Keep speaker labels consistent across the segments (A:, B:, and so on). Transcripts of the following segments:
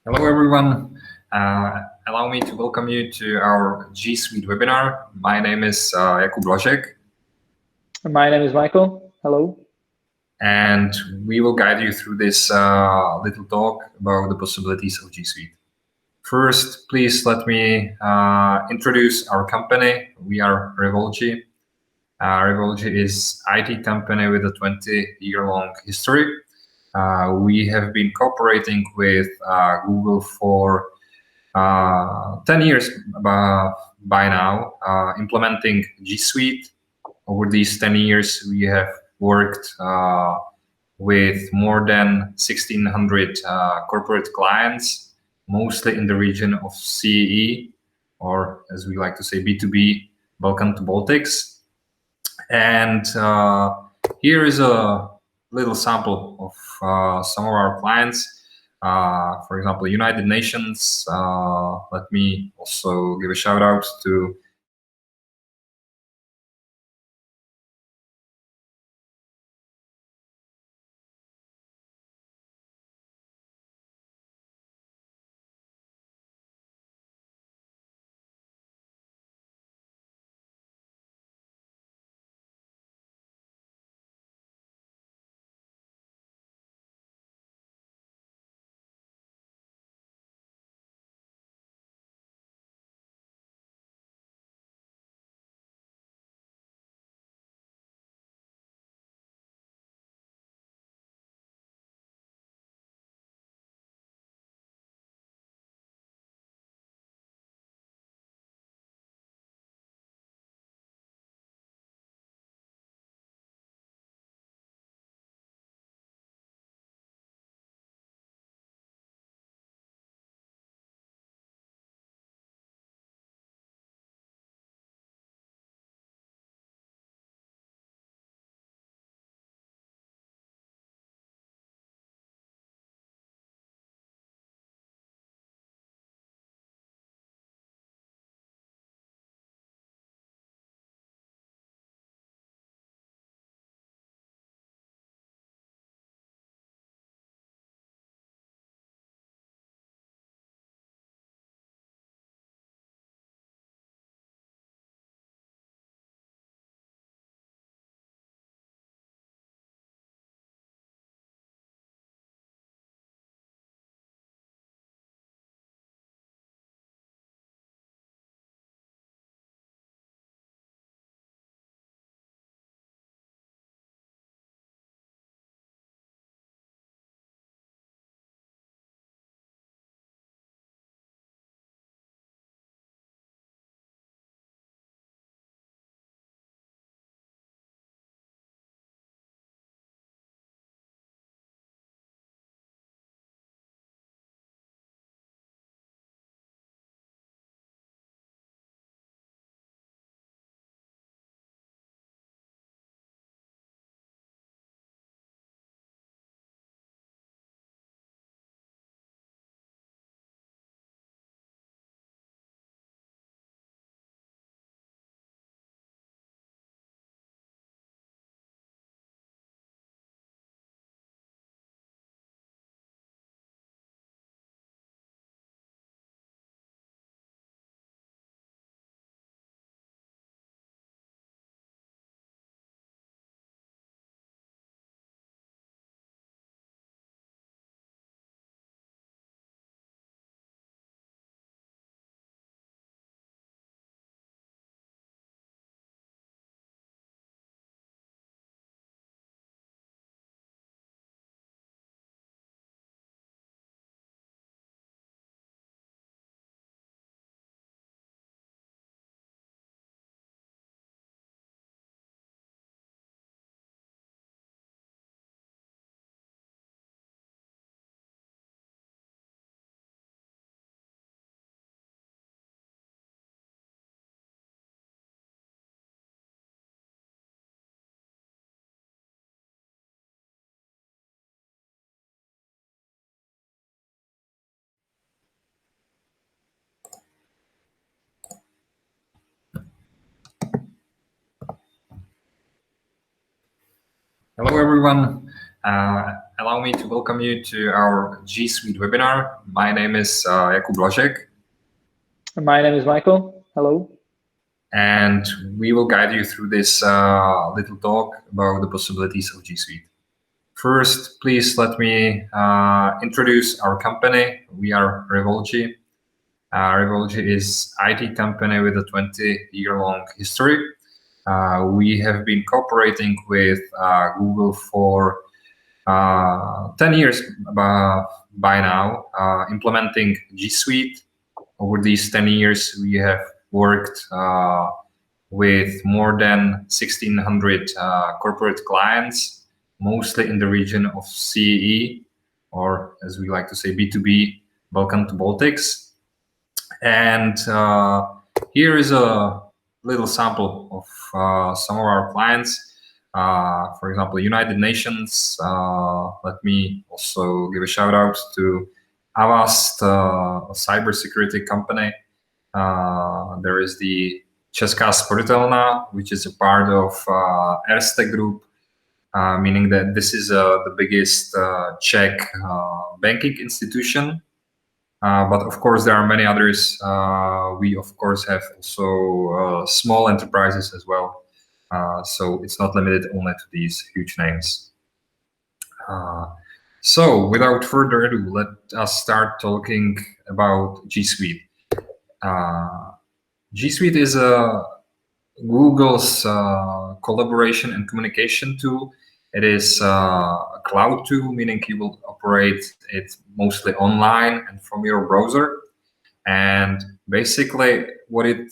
A: Hello, everyone. Allow me to welcome you to our G Suite webinar. My name is Jakub Blažek,
B: My name is Michael. Hello.
A: and we will guide you through this little talk about the possibilities of G Suite. First, please let me introduce our company. We are Revolgy. Revolgy is IT company with a 20-year-long history. We have been cooperating with Google for 10 years by now, implementing G Suite. Over these 10 years, we have worked with more than 1,600 corporate clients, mostly in the region of CEE, or as we like to say, B2B, Balkan to Baltics. And here is a little sample of some of our clients. For example, United Nations. Let me also give a shout out to Hello, everyone. allow me to welcome you to our G Suite webinar. My name is Jakub Blažek.
B: My name is Michael. Hello.
A: And we will guide you through this little talk about the possibilities of G Suite. First, please let me introduce our company. We are Revolgy. Revolgy is IT company with a 20-year-long history. We have been cooperating with Google for 10 years by now, implementing G Suite. Over these 10 years, we have worked with more than 1,600 corporate clients, mostly in the region of CEE, or as we like to say, B2B, Balkan to Baltics. And here is a little sample of some of our clients. For example, United Nations. Let me also give a shout out to Avast, a cybersecurity company. There is the Česká sporitelna, which is a part of Erste Group, meaning that this is the biggest Czech banking institution. But of course, there are many others. We, of course, have also small enterprises as well. So it's not limited only to these huge names. So without further ado, let us start talking about G Suite. G Suite is Google's collaboration and communication tool. It is a cloud tool, meaning you will operate it mostly online and from your browser. And basically, what it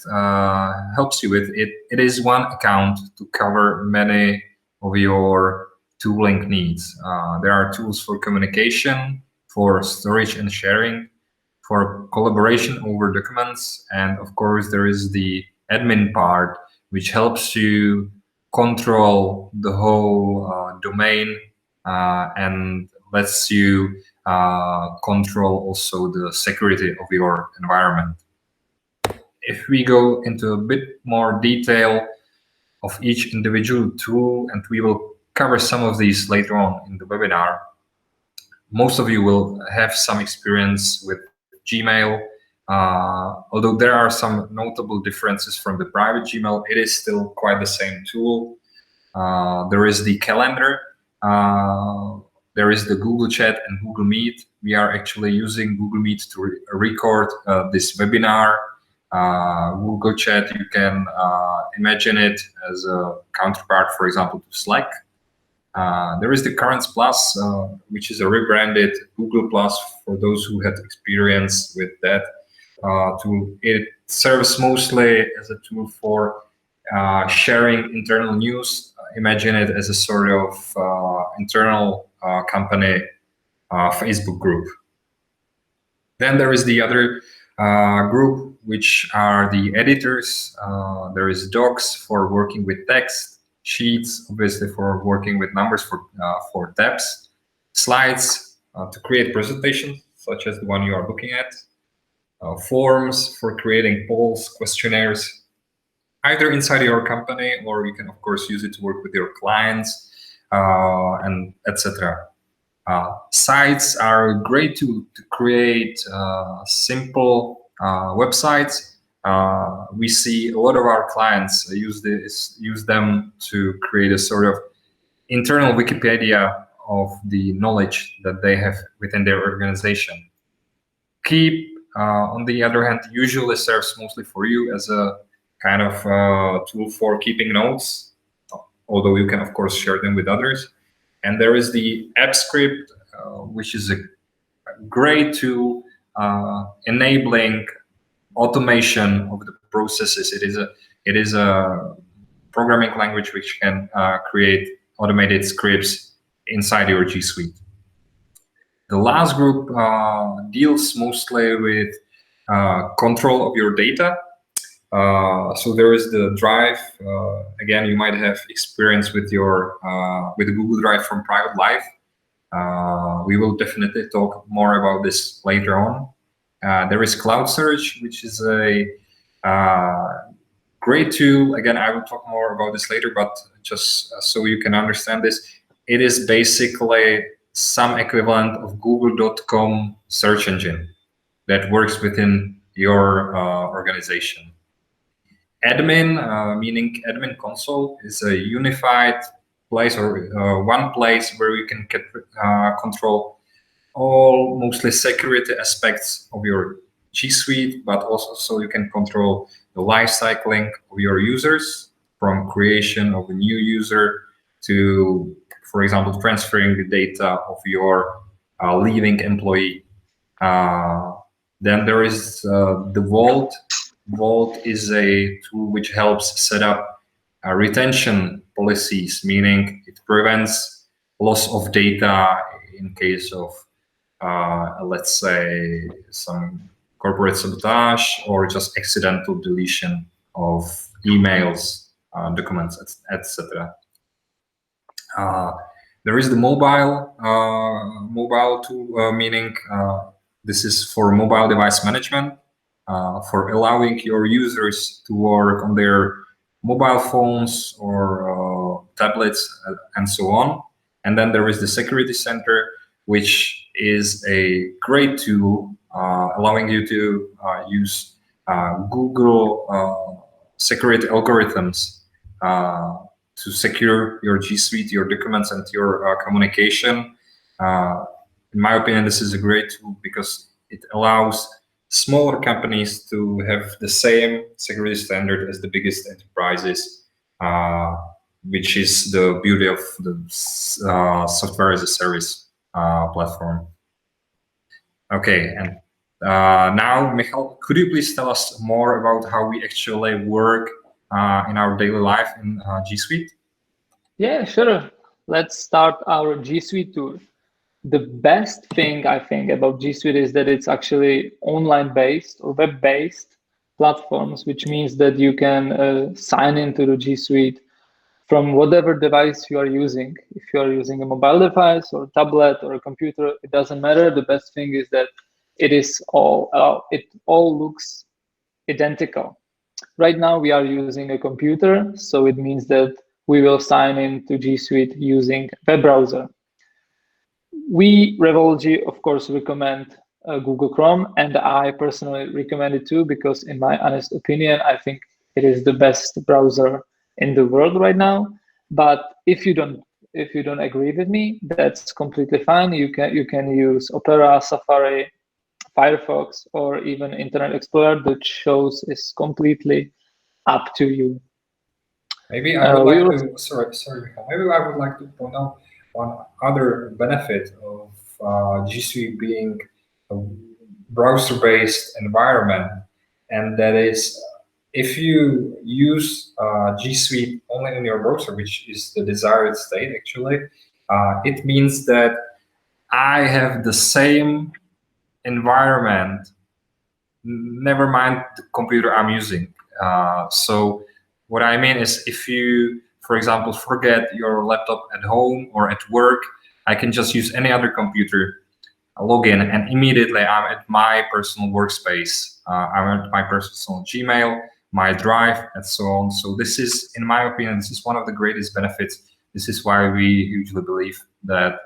A: helps you with, it is one account to cover many of your tooling needs. There are tools for communication, for storage and sharing, for collaboration over documents, and of course, there is the admin part, which helps you control the whole domain and lets you control also the security of your environment. If we go into a bit more detail of each individual tool, and we will cover some of these later on in the webinar, most of you will have some experience with Gmail. Although there are some notable differences from the private Gmail, it is still quite the same tool. There is the calendar. There is the Google Chat and Google Meet. We are actually using Google Meet to record this webinar. Google Chat, you can imagine it as a counterpart, for example, to Slack. There is the Currents Plus, which is a rebranded Google Plus for those who had experience with that tool. It serves mostly as a tool for sharing internal news. Imagine it as a sort of internal company Facebook group. Then there is the other group, which are the editors. There is Docs for working with text, Sheets, obviously, for working with numbers for tabs, Slides to create presentations, such as the one you are looking at, Forms for creating polls, questionnaires, either inside your company, or you can, of course, use it to work with your clients, and etc. Sites are a great tool to create simple websites. We see a lot of our clients use them to create a sort of internal Wikipedia of the knowledge that they have within their organization. Keep, on the other hand, usually serves mostly for you as a kind of tool for keeping notes, although you can, of course, share them with others. And there is the AppScript, which is a great tool enabling automation of the processes. It is a programming language which can create automated scripts inside your G Suite. The last group deals mostly with control of your data. So there is the Drive. Again, you might have experience with your with the Google Drive from private life. We will definitely talk more about this later on. There is Cloud Search, which is a great tool. Again, I will talk more about this later, but just so you can understand this, it is basically some equivalent of google.com search engine that works within your organization. Admin, meaning admin console, is a unified place or one place where you can control all mostly security aspects of your G Suite, but also so you can control the life cycling of your users from creation of a new user to, for example, transferring the data of your leaving employee. Then there is the Vault. Vault is a tool which helps set up retention policies, meaning it prevents loss of data in case of, let's say, some corporate sabotage or just accidental deletion of emails, documents, etc. There is the mobile tool, meaning this is for mobile device management, for allowing your users to work on their mobile phones or tablets and so on. And then there is the Security Center, which is a great tool allowing you to use Google security algorithms to secure your G Suite, your documents, and your communication. In my opinion, this is a great tool because it allows smaller companies to have the same security standard as the biggest enterprises, which is the beauty of the software as a service platform. Okay, and now, Michal, could you please tell us more about how we actually work in our daily life in G Suite?
B: Yeah, sure. Let's start our G Suite tour. The best thing I think about G Suite is that it's actually online based or web based platforms, which means that you can sign into the G Suite from whatever device you are using. If you are using a mobile device or a tablet or a computer, it doesn't matter. The best thing is that it all looks identical. Right now we are using a computer, so it means that we will sign into G Suite using web browser. We, Revolgy, of course, recommend Google Chrome, and I personally recommend it too, because in my honest opinion, I think it is the best browser in the world right now. But if you don't agree with me, that's completely fine. You can use Opera, Safari, Firefox, or even Internet Explorer. The choice is completely up to you.
A: Maybe I would like to, sorry, maybe I would like to point out one other benefit of G Suite being a browser-based environment, and that is if you use G Suite only in your browser, which is the desired state actually, it means that I have the same environment, never mind the computer I'm using. So what I mean is if you, for example, forget your laptop at home or at work, I can just use any other computer, log in, and immediately I'm at my personal workspace. I'm at my personal Gmail, my Drive, and so on. So this is, in my opinion, this is one of the greatest benefits. This is why we usually believe that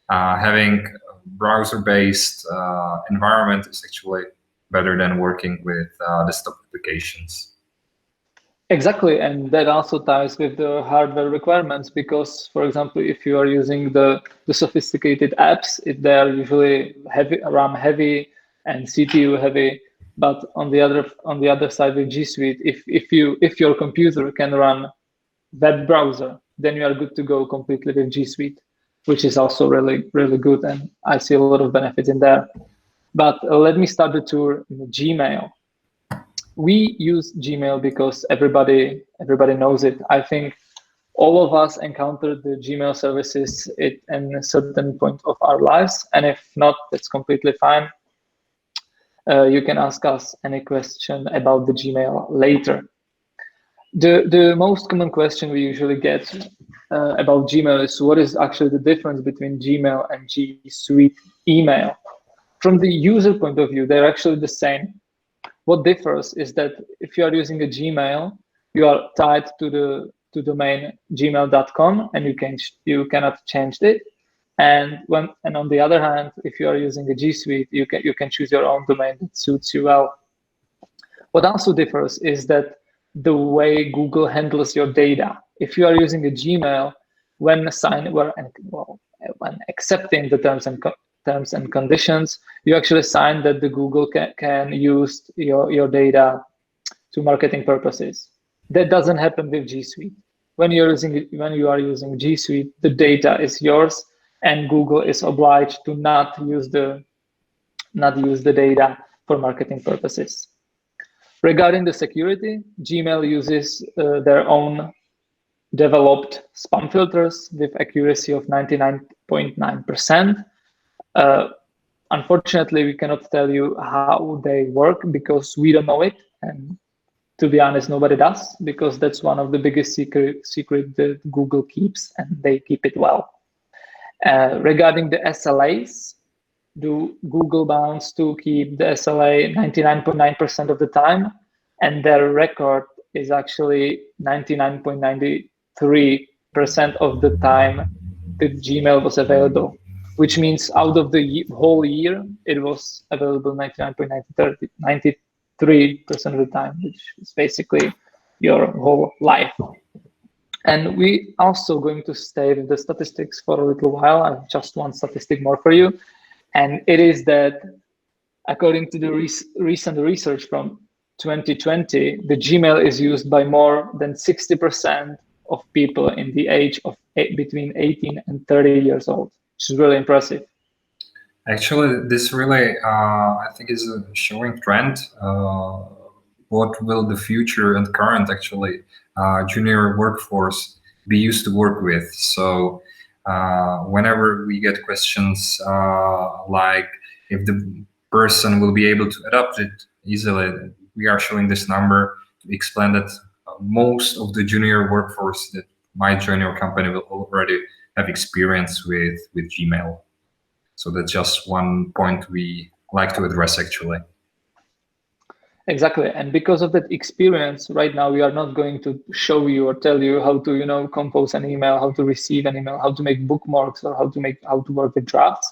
A: having a browser-based environment is actually better than working with desktop applications.
B: Exactly, and that also ties with the hardware requirements because, for example, if you are using the sophisticated apps, they are usually heavy, RAM heavy and CPU heavy. But on the other side with G Suite, if your computer can run web browser, then you are good to go completely with G Suite, which is also really good, and I see a lot of benefits in there. But let me start the tour in Gmail. We use Gmail because everybody knows it. I think all of us encountered the Gmail services at a certain point of our lives, and if not, that's completely fine. You can ask us any question about the Gmail later. The most common question we usually get about Gmail is what is actually the difference between Gmail and G Suite email? From the user point of view, they're actually the same. What differs is that if you are using a Gmail, you are tied to the domain gmail.com and you cannot change it. And on the other hand, if you are using a G Suite, you can choose your own domain that suits you well. What also differs is that the way Google handles your data. If you are using a Gmail, when accepting the terms and conditions, you actually sign that the Google can use your data to marketing purposes. That doesn't happen with G Suite. When you are using G Suite, the data is yours, and Google is obliged to not use the data for marketing purposes. Regarding the security, Gmail uses their own developed spam filters with accuracy of 99.9%. Unfortunately, we cannot tell you how they work because we don't know it. And to be honest, nobody does, because that's one of the biggest secret that Google keeps, and they keep it well. Regarding the SLAs, Google bounds to keep the SLA 99.9% of the time, and their record is actually 99.93% of the time that Gmail was available, which means out of the whole year, it was available 99.93% of the time, which is basically your whole life. And we also going to stay with the statistics for a little while. I have just one statistic more for you. And it is that according to the recent research from 2020, the Gmail is used by more than 60% of people in the age of between 18 and 30 years old, which is really impressive.
A: Actually, this really, I think, is a showing trend. What will the future and current, actually, junior workforce be used to work with? So whenever we get questions like if the person will be able to adapt it easily, we are showing this number to explain that most of the junior workforce that might join your company will already have experience with Gmail. So that's just one point we like to address, actually.
B: Exactly, and because of that experience, right now we are not going to show you or tell you how to, compose an email, how to receive an email, how to make bookmarks, or how to work with drafts.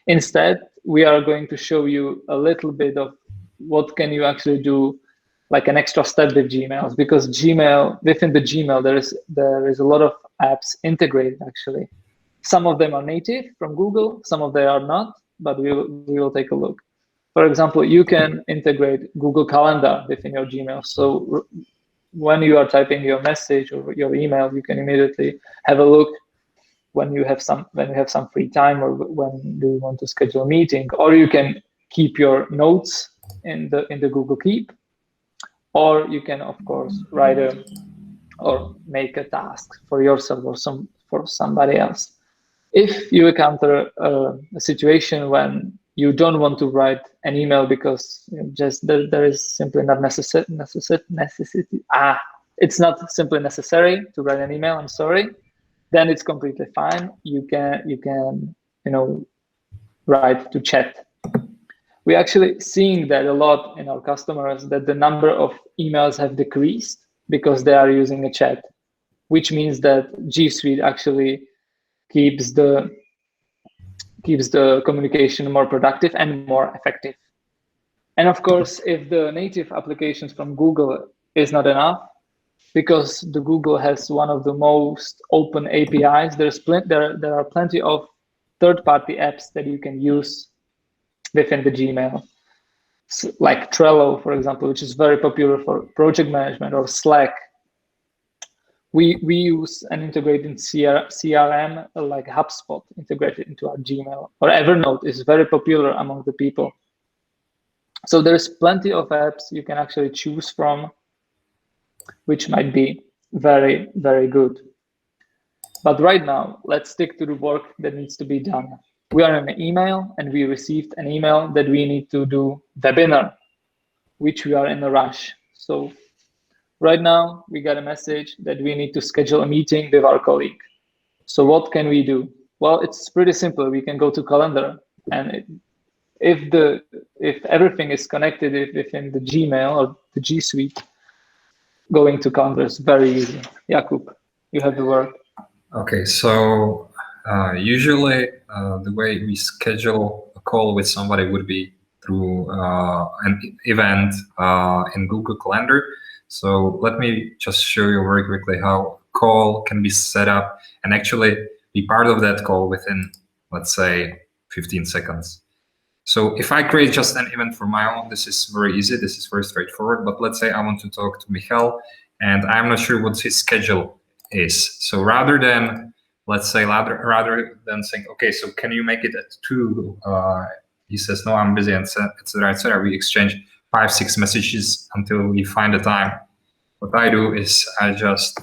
B: Instead, we are going to show you a little bit of what can you actually do, like an extra step with Gmail, because within the Gmail there is a lot of apps integrated actually. Some of them are native from Google, some of them are not, but we will take a look. For example, you can integrate Google Calendar within your Gmail. So when you are typing your message or your email, you can immediately have a look when you have some free time, or when do you want to schedule a meeting, or you can keep your notes in the Google Keep, or you can of course write or make a task for yourself or for somebody else. If you encounter a situation when you don't want to write an email because there is simply not necessity. It's not simply necessary to write an email. I'm sorry. Then it's completely fine. You can write to chat. We're actually seeing that a lot in our customers, that the number of emails have decreased because they are using a chat, which means that G Suite actually keeps the communication more productive and more effective. And of course, if the native applications from Google is not enough, because the Google has one of the most open APIs, there are plenty of third-party apps that you can use within the Gmail, like Trello, for example, which is very popular for project management, or Slack. We use an integrated CRM like HubSpot integrated into our Gmail, or Evernote is very popular among the people. So there's plenty of apps you can actually choose from, which might be very, very good. But right now, let's stick to the work that needs to be done. We are in an email, and we received an email that we need to do webinar, which we are in a rush. So right now, we got a message that we need to schedule a meeting with our colleague. So what can we do? Well, it's pretty simple. We can go to calendar, and if everything is connected within the Gmail or the G Suite, going to calendar is very easy. Jakub, you have the word.
A: Okay, so Usually, the way we schedule a call with somebody would be through an event in Google Calendar. So let me just show you very quickly how a call can be set up and actually be part of that call within, let's say, 15 seconds. So if I create just an event for my own, this is very easy. This is very straightforward. But let's say I want to talk to Michal and I'm not sure what his schedule is. So rather than, let's say, rather than saying, okay, so can you make it at 2? He says, no, I'm busy, etc., etc. We exchange 5, 6 messages until we find a time. What I do is I just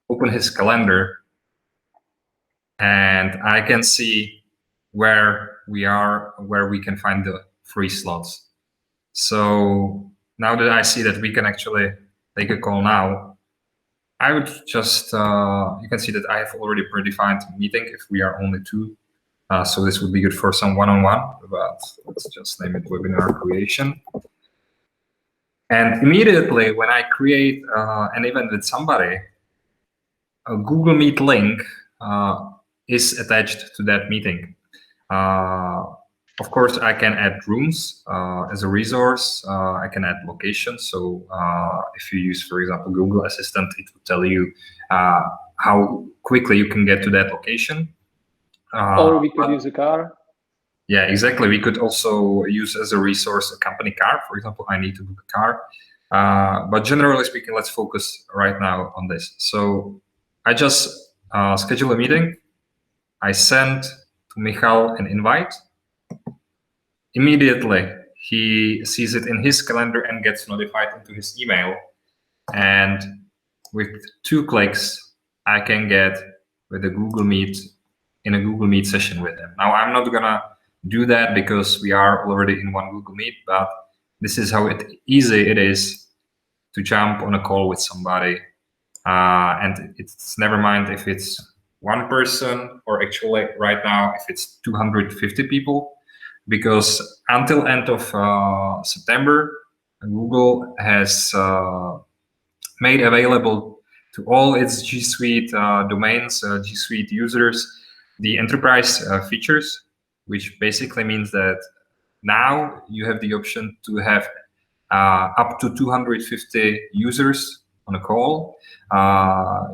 A: open his calendar and I can see where we are, where we can find the free slots. So now that I see that we can actually take a call now, I would just, you can see that I have already predefined a meeting if we are only 2. So this would be good for some one-on-one, but let's just name it webinar creation. And immediately when I create an event with somebody, a Google Meet link is attached to that meeting. Of course, I can add rooms as a resource. I can add locations. So if you use, for example, Google Assistant, it will tell you how quickly you can get to that location.
B: Or we could use a car.
A: Yeah, exactly. We could also use as a resource a company car. For example, I need to book a car. But generally speaking, let's focus right now on this. So I just schedule a meeting. I send to Michal an invite. Immediately, he sees it in his calendar and gets notified into his email. And with 2 clicks, I can get with a Google Meet in a Google Meet session with him. Now, I'm not gonna do that because we are already in one Google Meet, but this is how easy it is to jump on a call with somebody. And it's never mind if it's 1 person or actually right now if it's 250 people, because until end of September, Google has made available to all its G Suite domains, G Suite users, the enterprise features, which basically means that now you have the option to have up to 250 users on a call.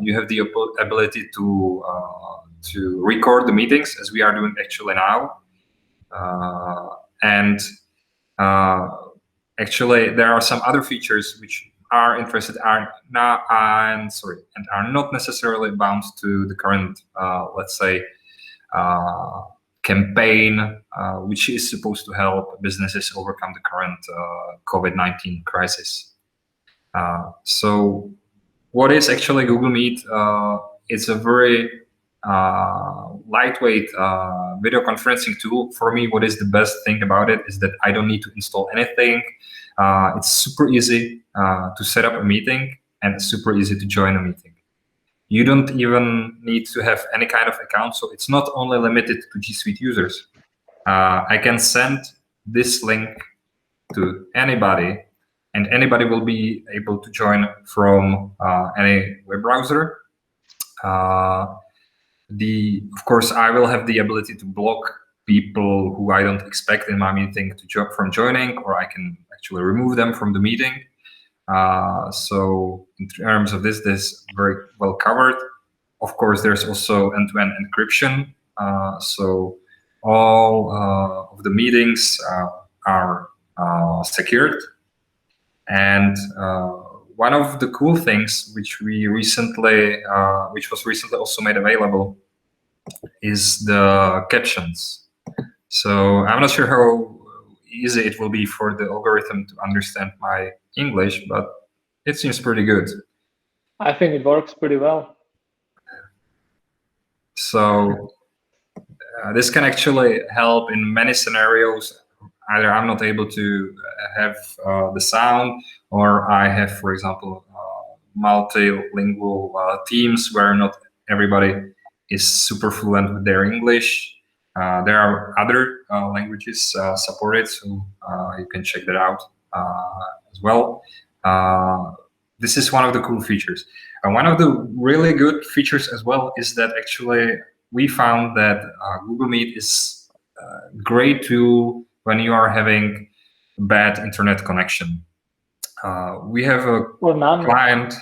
A: You have the ability to record the meetings as we are doing actually now. And actually, there are some other features which are interested are now and are not necessarily bound to the current, let's say, campaign, which is supposed to help businesses overcome the current COVID-19 crisis. So, what is actually Google Meet? It's a very lightweight video conferencing tool. For me, what is the best thing about it is that I don't need to install anything. It's super easy to set up a meeting and super easy to join a meeting. You don't even need to have any kind of account, so it's not only limited to G Suite users. I can send this link to anybody, and anybody will be able to join from any web browser. Of course, I will have the ability to block people who I don't expect in my meeting from joining, or I can actually remove them from the meeting. So in terms of this is very well covered. Of course, there's also end-to-end encryption. So all of the meetings are secured. And one of the cool things which was recently also made available is the captions. So I'm not sure how easy it will be for the algorithm to understand my English, but it seems pretty good.
B: I think it works pretty well.
A: So this can actually help in many scenarios. Either I'm not able to have the sound, or I have, for example, multilingual teams where not everybody is super fluent with their English. There are other languages supported, so you can check that out as well. This is one of the cool features. And one of the really good features as well is that actually we found that Google Meet is a great tool when you are having bad internet connection. We have a
B: Or none.
A: client.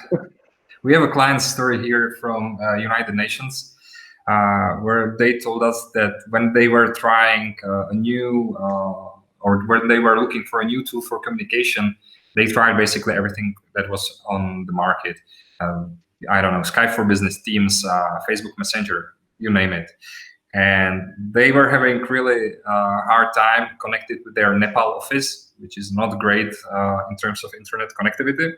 A: We have a client story here from United Nations, where they told us that when they were trying a new, or when they were looking for a new tool for communication, they tried basically everything that was on the market. I don't know, Skype for Business, Teams, Facebook Messenger, you name it. And they were having really hard time connected with their Nepal office, which is not great in terms of internet connectivity.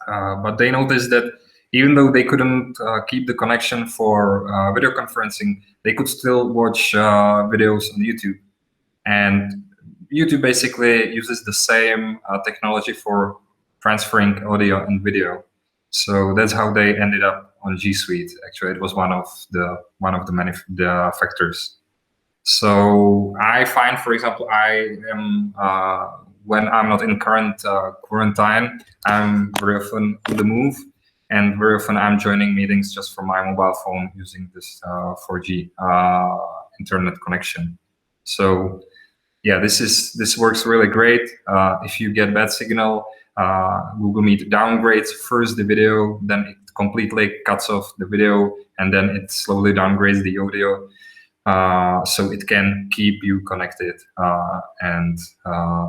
A: But they noticed that even though they couldn't keep the connection for video conferencing, they could still watch videos on YouTube. And YouTube basically uses the same technology for transferring audio and video. So that's how they ended up on G Suite. Actually, it was one of the many factors. So I find, for example, I am when I'm not in current quarantine, I'm very often on the move, and very often I'm joining meetings just from my mobile phone using this 4G internet connection. So yeah, this works really great. If you get bad signal, Google Meet downgrades first the video, then it completely cuts off the video, and then it slowly downgrades the audio. So it can keep you connected. And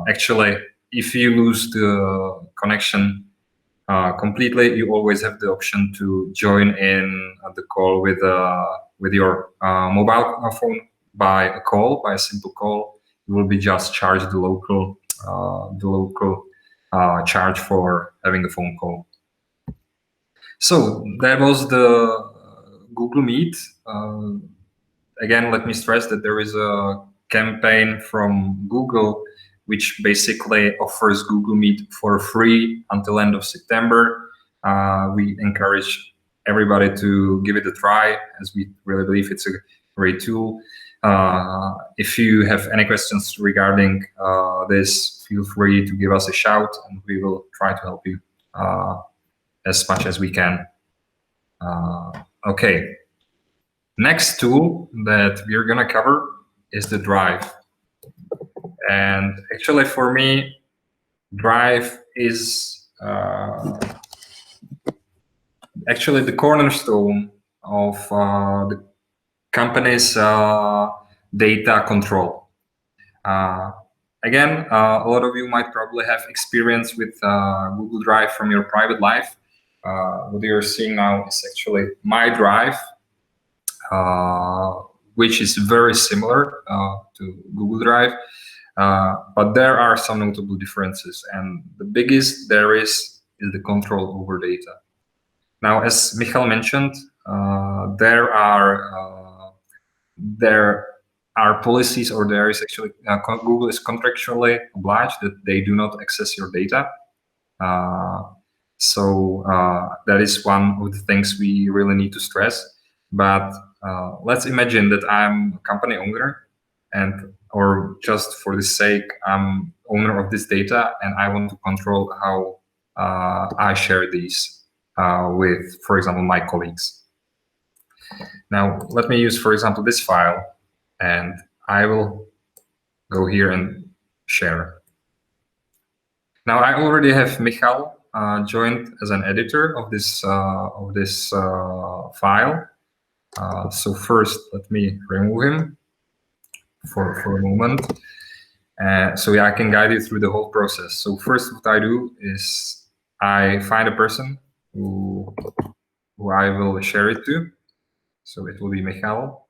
A: actually, if you lose the connection completely, you always have the option to join in the call with your mobile phone by a simple call. You will be just charged the local charge for having a phone call. So that was the Google Meet. Again, let me stress that there is a campaign from Google which basically offers Google Meet for free until end of September. We encourage everybody to give it a try, as we really believe it's a great tool. If you have any questions regarding this, feel free to give us a shout, and we will try to help you as much as we can. Okay. Next tool that we're gonna cover is the Drive. And actually for me, Drive is actually the cornerstone of the company's data control. Again, a lot of you might probably have experience with Google Drive from your private life. What you're seeing now is actually my Drive, which is very similar to Google Drive, but there are some notable differences, and the biggest there is the control over data. Now, as Michal mentioned, there are policies, or there is actually Google is contractually obliged that they do not access your data. So that is one of the things we really need to stress. But let's imagine that I'm a company owner, or just for the sake, I'm owner of this data, and I want to control how I share these with, for example, my colleagues. Now, let me use, for example, this file, and I will go here and share. Now, I already have Michal joined as an editor of this file. So first, let me remove him for a moment. So yeah, I can guide you through the whole process. So first, what I do is I find a person who I will share it to. So it will be Michal.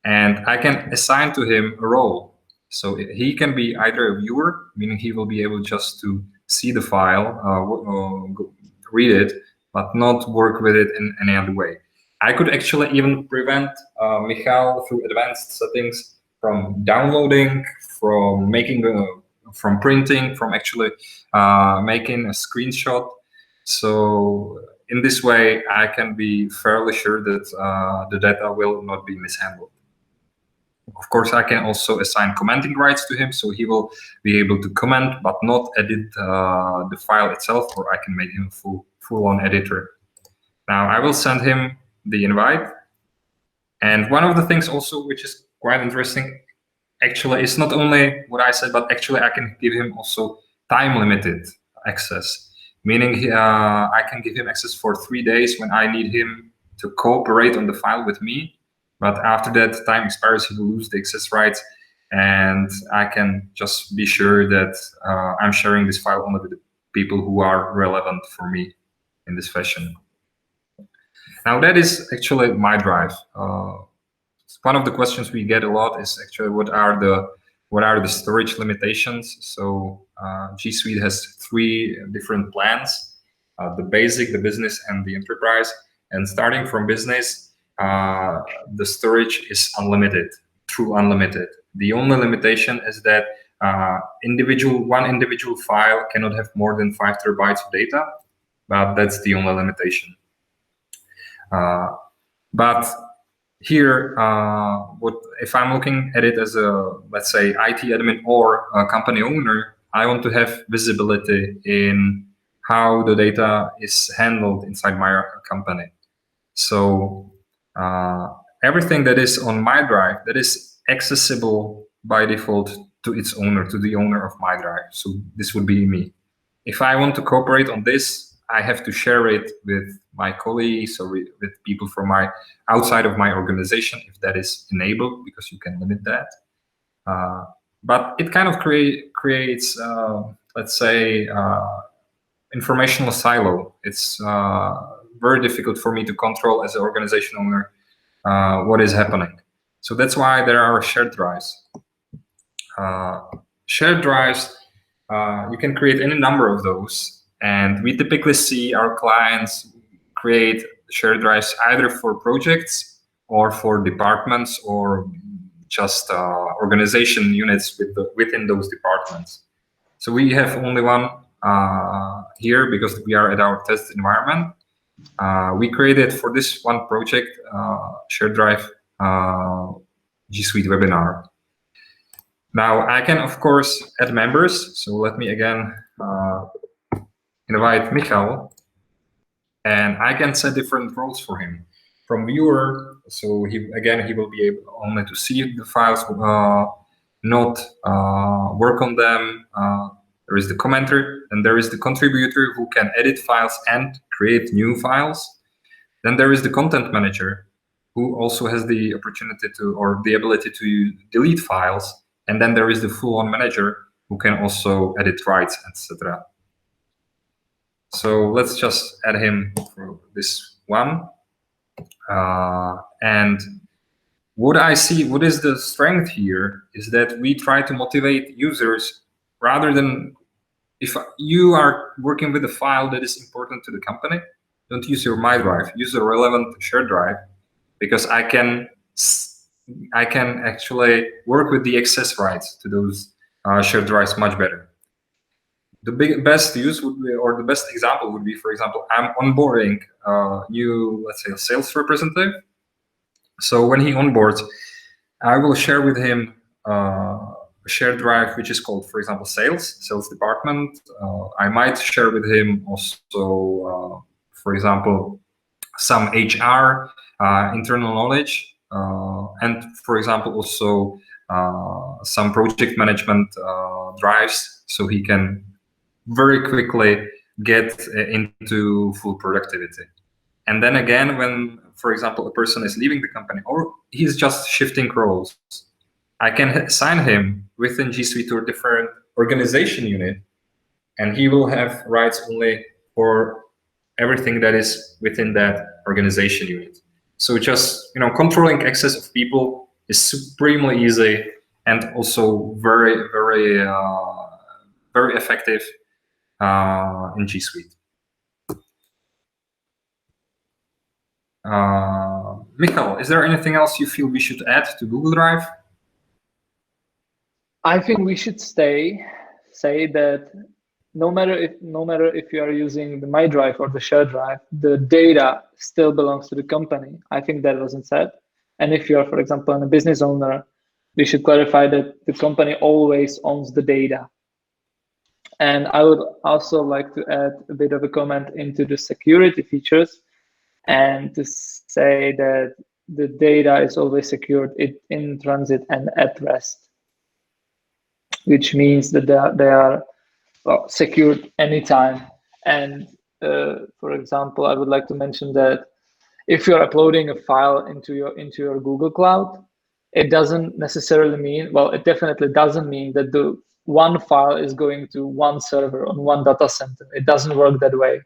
A: And I can assign to him a role. So he can be either a viewer, meaning he will be able just to see the file, read it, but not work with it in any other way. I could actually even prevent Michal through advanced settings from downloading, from from printing, from actually making a screenshot. So in this way, I can be fairly sure that the data will not be mishandled. Of course, I can also assign commenting rights to him, so he will be able to comment but not edit the file itself, or I can make him full-on editor. Now I will send him the invite, And one of the things also which is quite interesting, actually, is not only what I said, but actually I can give him also time limited access, meaning I can give him access for 3 days when I need him to cooperate on the file with me. But after that time expires, he will lose the access rights, and I can just be sure that I'm sharing this file only with the people who are relevant for me in this fashion. Now that is actually my drive. One of the questions we get a lot is actually what are the storage limitations. So G Suite has 3 different plans: the basic, the business, and the enterprise. And starting from business, the storage is unlimited, true unlimited. The only limitation is that one individual file cannot have more than 5 terabytes of data, but that's the only limitation. But here, what if I'm looking at it as a, let's say, IT admin or a company owner, I want to have visibility in how the data is handled inside my company. So everything that is on my drive, that is accessible by default to its owner, to the owner of my drive. So this would be me. If I want to cooperate on this, I have to share it with my colleagues or with people from outside of my organization, if that is enabled, because you can limit that. But it kind of creates, let's say, informational silo. It's very difficult for me to control as an organization owner what is happening. So that's why there are shared drives. Shared drives, you can create any number of those. And we typically see our clients create shared drives either for projects or for departments or just organization units within those departments. So we have only one here because we are at our test environment. We created for this one project shared drive G Suite webinar. Now I can of course add members. So let me again invite Michal, and I can set different roles for him. From viewer, so he will be able only to see the files, not work on them. There is the commenter, and there is the contributor who can edit files and create new files. Then there is the content manager, who also has the opportunity to, or the ability to delete files. And then there is the full-on manager who can also edit rights, etc. So let's just add him for this one. And what I see, what is the strength here, is that we try to motivate users rather than, if you are working with a file that is important to the company, don't use your My Drive, use a relevant shared drive, because I can actually work with the access rights to those shared drives much better. The best use would be, or the best example would be, for example, I'm onboarding new, let's say, a sales representative. So when he onboards, I will share with him a shared drive, which is called, for example, sales department. I might share with him also, for example, some HR, internal knowledge, and for example, also some project management drives, so he can very quickly get into full productivity. And then again, when, for example, a person is leaving the company or he's just shifting roles, I can assign him within G Suite to a different organization unit, and he will have rights only for everything that is within that organization unit. So just, controlling access of people is supremely easy and also very, very, very effective in G Suite. Michal, is there anything else you feel we should add to Google Drive?
B: I think we should say that no matter if you are using the My Drive or the shared drive, the data still belongs to the company. I think that wasn't said. And if you are, for example, a business owner, we should clarify that the company always owns the data. And I would also like to add a bit of a comment into the security features, and to say that the data is always secured in transit and at rest, which means that they are well, secured anytime. And for example, I would like to mention that if you're uploading a file into your Google Cloud, it doesn't necessarily mean, well, it definitely doesn't mean that the one file is going to one server on one data center. It doesn't work that way.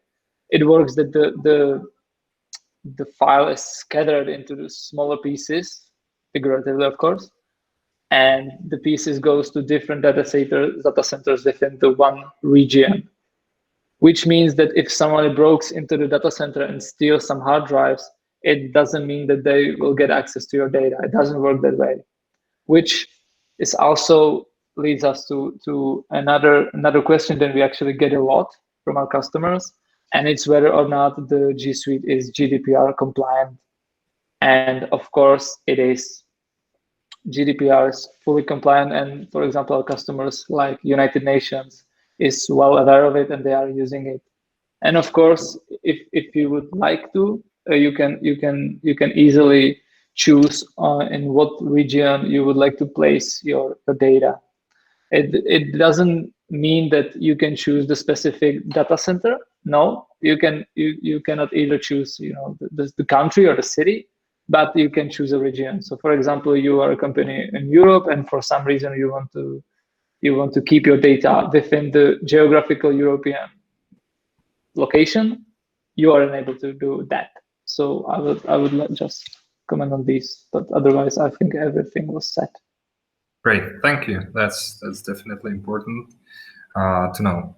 B: It works that the file is scattered into the smaller pieces, figuratively, of course, and the pieces goes to different data centers within the one region, which means that if someone breaks into the data center and steals some hard drives, it doesn't mean that they will get access to your data. It doesn't work that way, which is also leads us to another question that we actually get a lot from our customers, and it's whether or not the G Suite is GDPR compliant. And of course, it is. GDPR is fully compliant, and for example, our customers like United Nations is well aware of it and they are using it. And of course, if you would like to, you can easily choose in what region you would like to place your data. It doesn't mean that you can choose the specific data center. No, you cannot either choose the country or the city, but you can choose a region. So for example, you are a company in Europe and for some reason you want to keep your data within the geographical European location, you are unable to do that. So I would just comment on these, but otherwise I think everything was set.
A: Great, thank you. That's definitely important to know.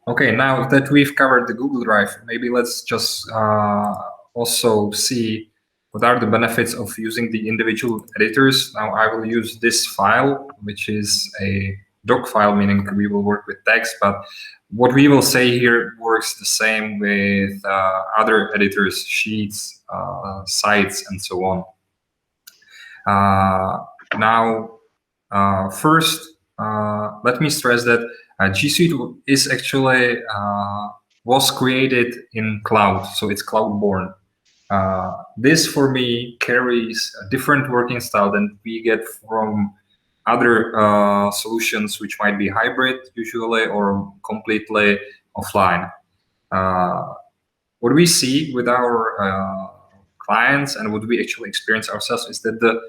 A: Okay, now that we've covered the Google Drive, maybe let's just also see what are the benefits of using the individual editors. Now I will use this file, which is a doc file, meaning we will work with text, but what we will say here works the same with other editors, sheets, sites, and so on. Now, first, let me stress that G Suite is actually was created in cloud, so it's cloud-born. This, for me, carries a different working style than we get from other solutions, which might be hybrid usually or completely offline. What we see with our clients and what we actually experience ourselves is that the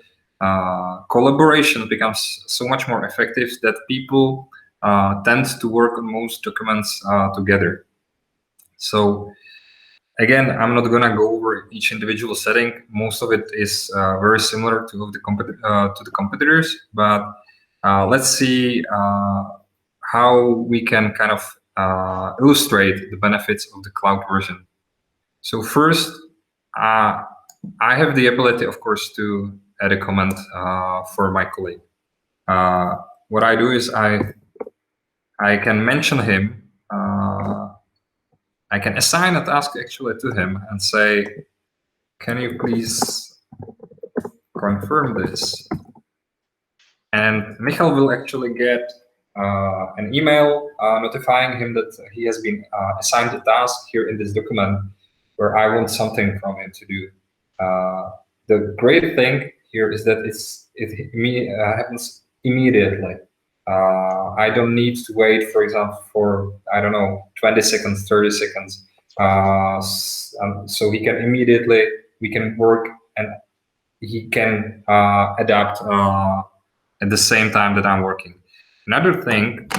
A: collaboration becomes so much more effective that people tend to work on most documents together. So again, I'm not gonna go over each individual setting. Most of it is very similar to the competitors, but let's see how we can kind of illustrate the benefits of the cloud version. So first, I have the ability, of course, to add a comment for my colleague. What I do is I can mention him. I can assign a task actually to him and say, can you please confirm this? And Michal will actually get an email notifying him that he has been assigned a task here in this document where I want something from him to do. The great thing here is that it happens immediately. I don't need to wait, for example, for, I don't know, 20 seconds, 30 seconds. So he can immediately, we can work and he can adapt at the same time that I'm working. Another thing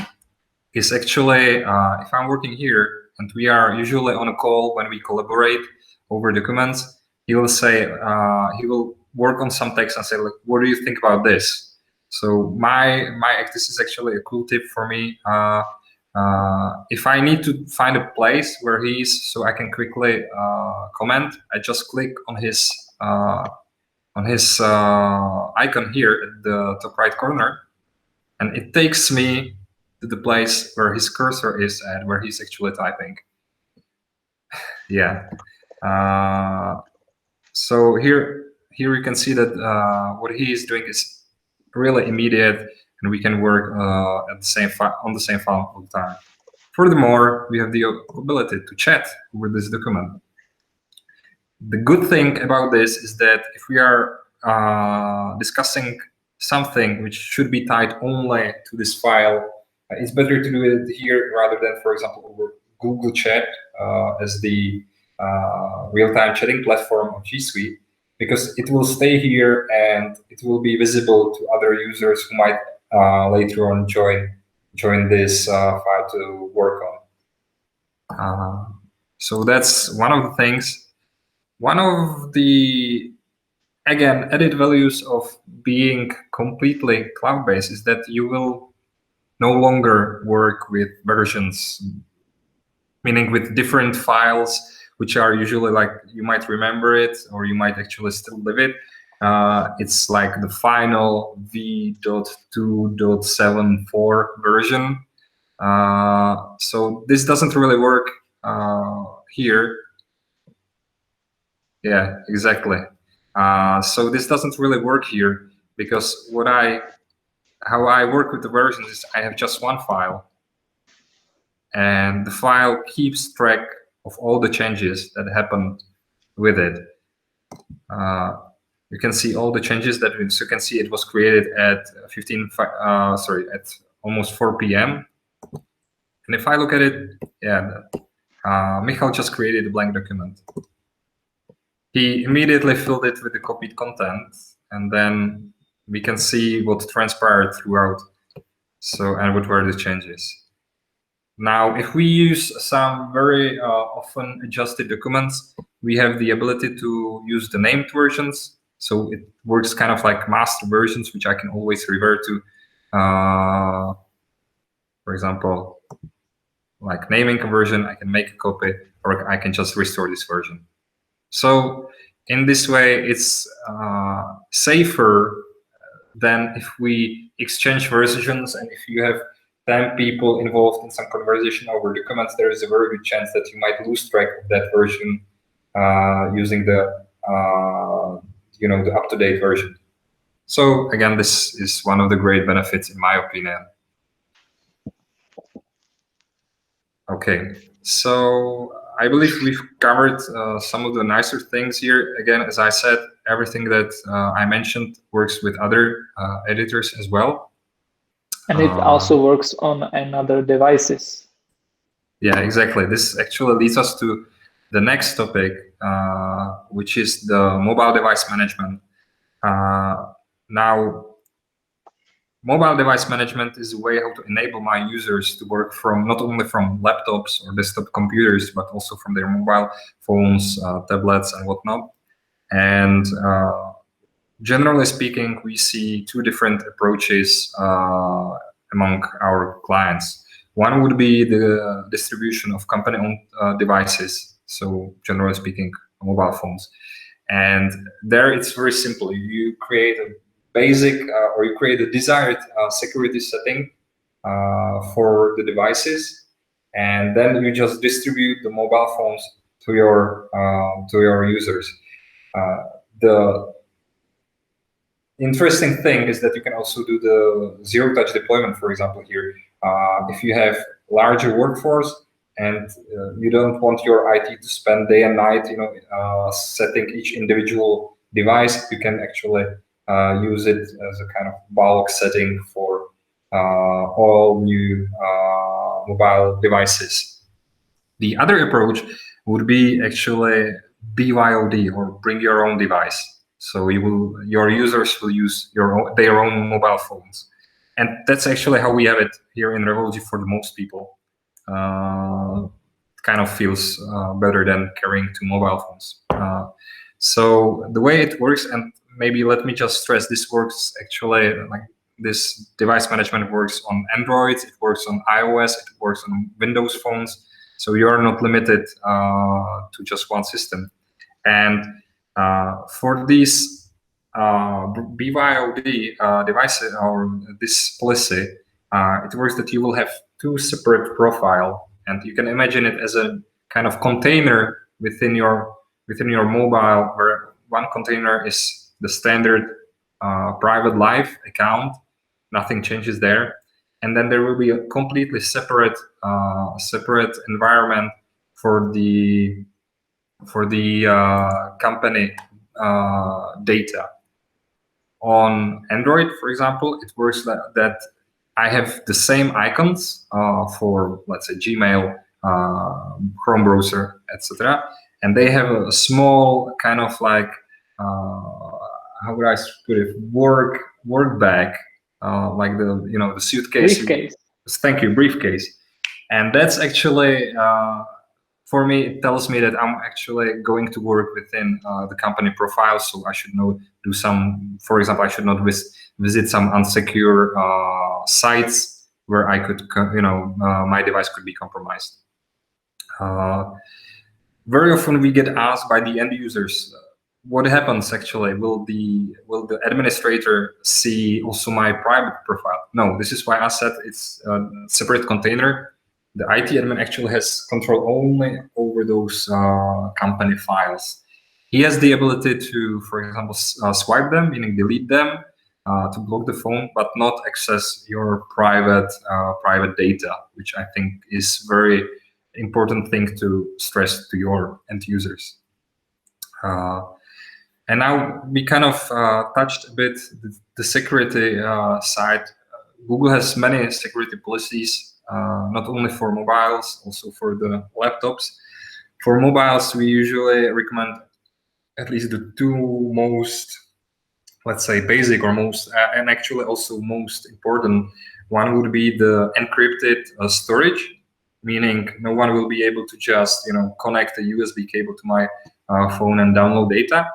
A: is actually, if I'm working here and we are usually on a call when we collaborate over documents, he will say, he will work on some text and say, like, what do you think about this? So this is actually a cool tip for me. If I need to find a place where he is, so I can quickly comment, I just click on his icon here at the top right corner, and it takes me to the place where his cursor is at, where he's actually typing. Yeah. So here you can see that what he is doing is really immediate, and we can work on the same file all the time. Furthermore, we have the ability to chat over this document. The good thing about this is that if we are discussing something which should be tied only to this file, it's better to do it here rather than, for example, over Google Chat as the real-time chatting platform of G Suite, because it will stay here and it will be visible to other users who might later on join this file to work on. So that's one of the things. One of the, again, added values of being completely cloud-based is that you will no longer work with versions, meaning with different files, which are usually like, you might remember it or you might actually still live it. It's like the final v.2.74 version. So this doesn't really work here. Yeah, exactly. So this doesn't really work here because how I work with the versions is I have just one file, and the file keeps track of all the changes that happened with it. You can see all the changes that so you can see it was created at at almost 4 p.m. And if I look at it, yeah, Michal just created a blank document. He immediately filled it with the copied content, and then we can see what transpired throughout. So, and what were the changes. Now, if we use some very often adjusted documents, we have the ability to use the named versions. So it works kind of like master versions, which I can always revert to. For example, like naming a version, I can make a copy, or I can just restore this version. So in this way, it's safer than if we exchange versions, and if you have 10 people involved in some conversation over documents, there is a very good chance that you might lose track of that version using the the up-to-date version. So again, this is one of the great benefits in my opinion. Okay, so I believe we've covered some of the nicer things here. Again, as I said, everything that I mentioned works with other editors as well.
B: And it also works on another devices.
A: Yeah, exactly. This actually leads us to the next topic, which is the mobile device management. Now, mobile device management is a way how to enable my users to work from not only from laptops or desktop computers, but also from their mobile phones, tablets, and whatnot. And generally speaking, we see two different approaches among our clients. One would be the distribution of company-owned devices, so generally speaking, mobile phones. And there it's very simple. You create a basic or you create a desired security setting for the devices, and then you just distribute the mobile phones to your users. The interesting thing is that you can also do the zero-touch deployment, for example, here. If you have larger workforce and you don't want your IT to spend day and night, setting each individual device, you can actually use it as a kind of bulk setting for all new mobile devices. The other approach would be actually BYOD, or bring your own device. So your users will use their own mobile phones. And that's actually how we have it here in Revolution for the most people. Kind of feels better than carrying two mobile phones. So the way it works, and maybe let me just stress, this works actually, like this device management works on Android, it works on iOS, it works on Windows phones. So you're not limited to just one system. And for these BYOD devices, or this policy, it works that you will have two separate profile, and you can imagine it as a kind of container within your mobile, where one container is the standard private live account, nothing changes there, and then there will be a completely separate environment for the for the company data. On Android, for example, it works that I have the same icons for, let's say, Gmail, Chrome browser, etc. And they have a small kind of like, how would I put it, work bag, like the suitcase.
B: Briefcase.
A: Thank you, briefcase. And that's actually, for me, it tells me that I'm actually going to work within the company profile. So I should do some, for example, I should not visit some unsecure sites where I could, my device could be compromised. Very often we get asked by the end users, what happens actually? Will the administrator see also my private profile? No, this is why I said it's a separate container. The IT admin actually has control only over those company files. He has the ability to, for example, swipe them, meaning delete them, to block the phone, but not access your private data, which I think is very important thing to stress to your end users. And now we kind of touched a bit the security side. Google has many security policies, not only for mobiles, also for the laptops. For mobiles, we usually recommend at least the two most, let's say, basic or most, and actually also most important. One would be the encrypted storage, meaning no one will be able to just connect a USB cable to my phone and download data.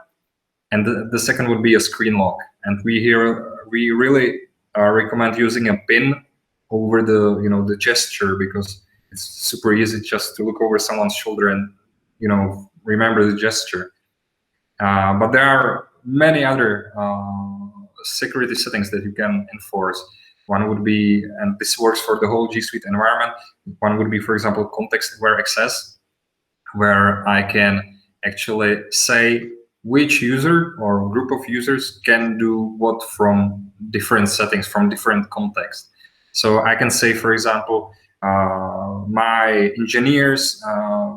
A: And the second would be a screen lock. And we really recommend using a pin over the gesture, because it's super easy just to look over someone's shoulder and remember the gesture. But there are many other security settings that you can enforce. One would be, and this works for the whole G Suite environment, one would be, for example, context-aware access, where I can actually say which user or group of users can do what from different settings, from different contexts. So I can say, for example, my engineers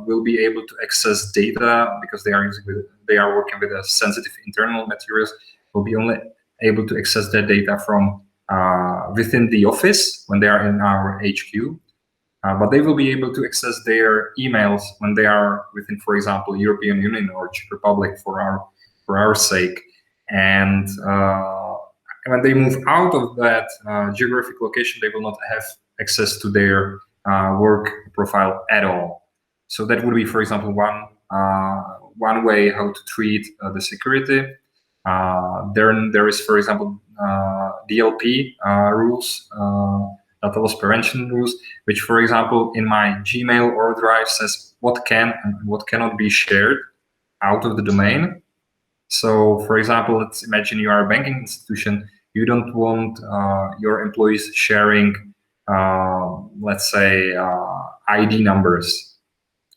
A: will be able to access data because they are working with a sensitive internal materials, will be only able to access that data from within the office when they are in our HQ. But they will be able to access their emails when they are within, for example, European Union or Czech Republic for our sake. And when they move out of that geographic location, they will not have access to their work profile at all. So that would be, for example, one way how to treat the security. There is, for example, DLP rules, data loss prevention rules, which, for example, in my Gmail or Drive says what can and what cannot be shared out of the domain. So, for example, let's imagine you are a banking institution. You don't want your employees sharing, let's say, ID numbers.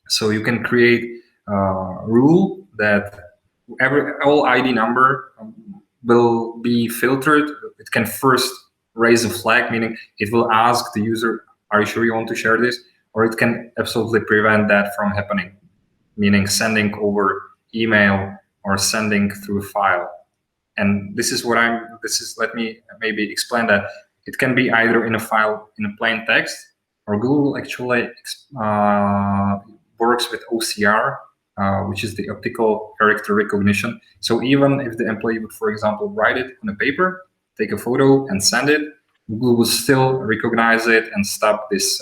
A: So you can create a rule that all ID number will be filtered. It can first raise a flag, meaning it will ask the user, are you sure you want to share this? Or it can absolutely prevent that from happening, meaning sending over email or sending through a file. And let me maybe explain that. It can be either in a file in a plain text, or Google actually works with OCR, which is the optical character recognition. So even if the employee would, for example, write it on a paper, take a photo and send it, Google will still recognize it and stop this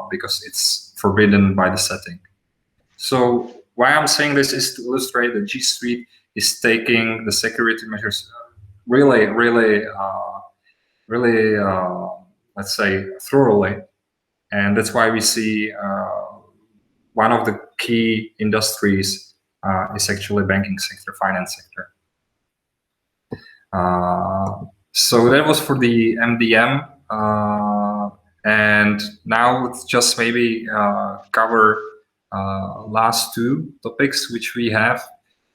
A: because it's forbidden by the setting. So why I'm saying this is to illustrate that G Suite is taking the security measures really, let's say, thoroughly. And that's why we see one of the key industries is actually banking sector, finance sector. So that was for the MDM. And now let's just maybe cover last two topics which we have.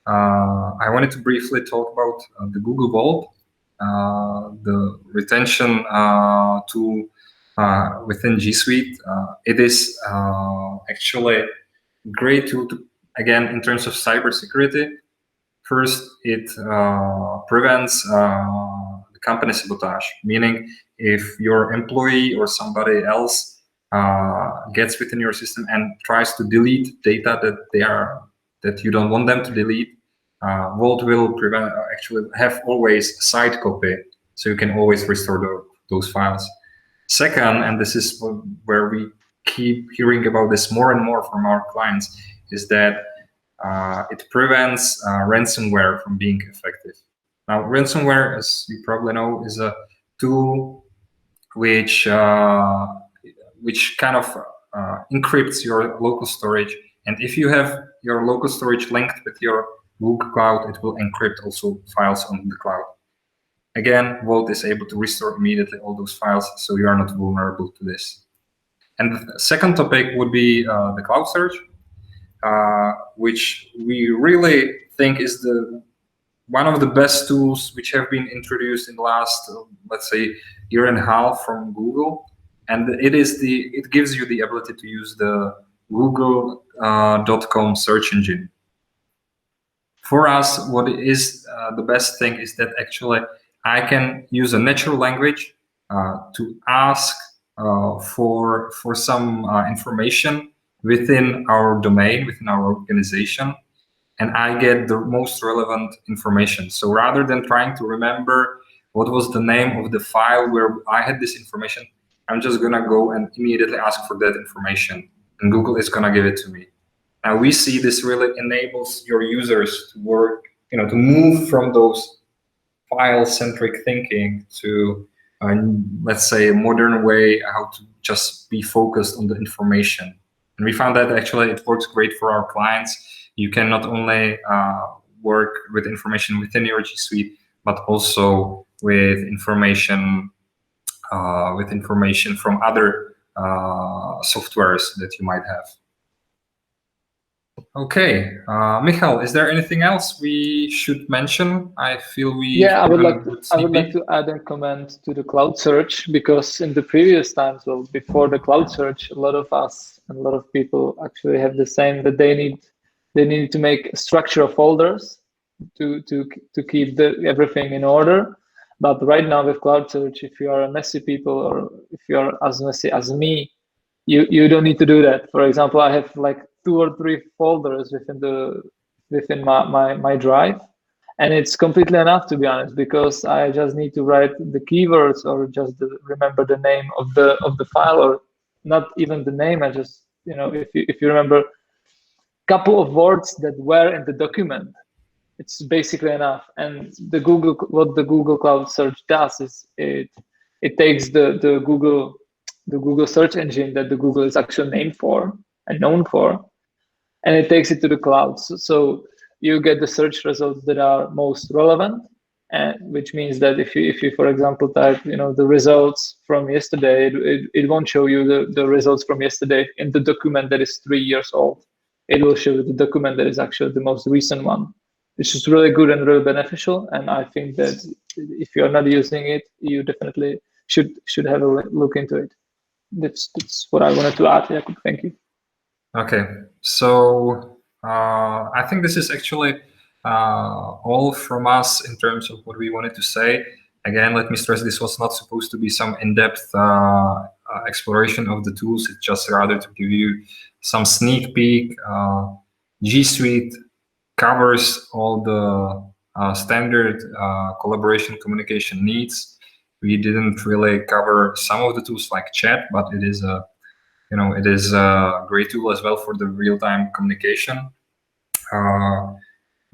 A: I wanted to briefly talk about the Google Vault, the retention tool within G Suite. It is actually a great tool Again, in terms of cybersecurity, first, it prevents the company sabotage, meaning if your employee or somebody else gets within your system and tries to delete data that you don't want them to delete, Vault will prevent actually have always a side copy, so you can always restore those files. Second, and this is where we keep hearing about this more and more from our clients, is that it prevents ransomware from being effective. Now, ransomware, as you probably know, is a tool which kind of encrypts your local storage. And if you have your local storage linked with your Google Cloud, it will encrypt also files on the cloud. Again, Vault is able to restore immediately all those files, so you are not vulnerable to this. And the second topic would be the cloud search, which we really think is one of the best tools which have been introduced in the last, let's say, year and a half from Google. And it gives you the ability to use the google.com search engine. For us, what is the best thing is that actually I can use a natural language to ask for some information within our domain, within our organization, and I get the most relevant information. So rather than trying to remember what was the name of the file where I had this information, I'm just gonna go and immediately ask for that information, and Google is gonna give it to me. Now we see this really enables your users to work, to move from those file-centric thinking to, let's say, a modern way how to just be focused on the information. And we found that actually it works great for our clients. You can not only work with information within your G Suite, but also with information from other softwares that you might have. Okay, Michal, is there anything else we should mention? I feel we.
B: I would like to add a comment to the cloud search, because in the previous times, well, before the cloud search, a lot of us and a lot of people actually have the same, that they need to make a structure of folders to keep everything in order. But right now with cloud search, if you are a messy people, or if you are as messy as me, you don't need to do that. For example, I have like 2 or 3 folders within my drive, and it's completely enough, to be honest, because I just need to write the keywords or just remember the name of the file, or not even the name. I just, if you remember a couple of words that were in the document, it's basically enough. And what the Google Cloud Search does is it takes the Google search engine that the Google is actually named for and known for, and it takes it to the cloud. So you get the search results that are most relevant, and which means that if you for example type the results from yesterday, it won't show you the results from yesterday in the document that is 3 years old. It will show you the document that is actually the most recent one, which is really good and really beneficial. And I think that if you're not using it, you definitely should have a look into it. That's what I wanted to add, Jakub. Thank you.
A: Okay, so I think this is actually all from us in terms of what we wanted to say. Again, let me stress, this was not supposed to be some in-depth exploration of the tools. It's just rather to give you some sneak peek. G Suite covers all the standard collaboration communication needs. We didn't really cover some of the tools like chat, but it is a great tool as well for the real-time communication.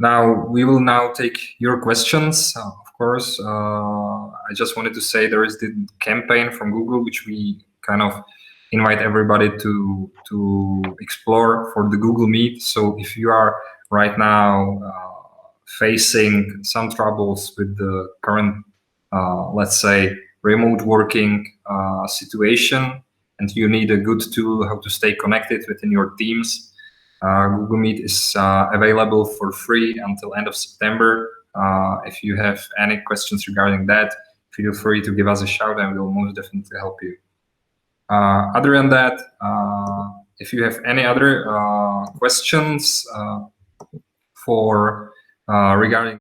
A: Now we will now take your questions. Of course, I just wanted to say there is the campaign from Google, which we kind of invite everybody to explore for the Google Meet. So if you are right now facing some troubles with the current, let's say, remote working situation, and you need a good tool how to stay connected within your teams, Google Meet is available for free until end of September. If you have any questions regarding that, feel free to give us a shout and we'll most definitely help you. Other than that, If you have any other questions for regarding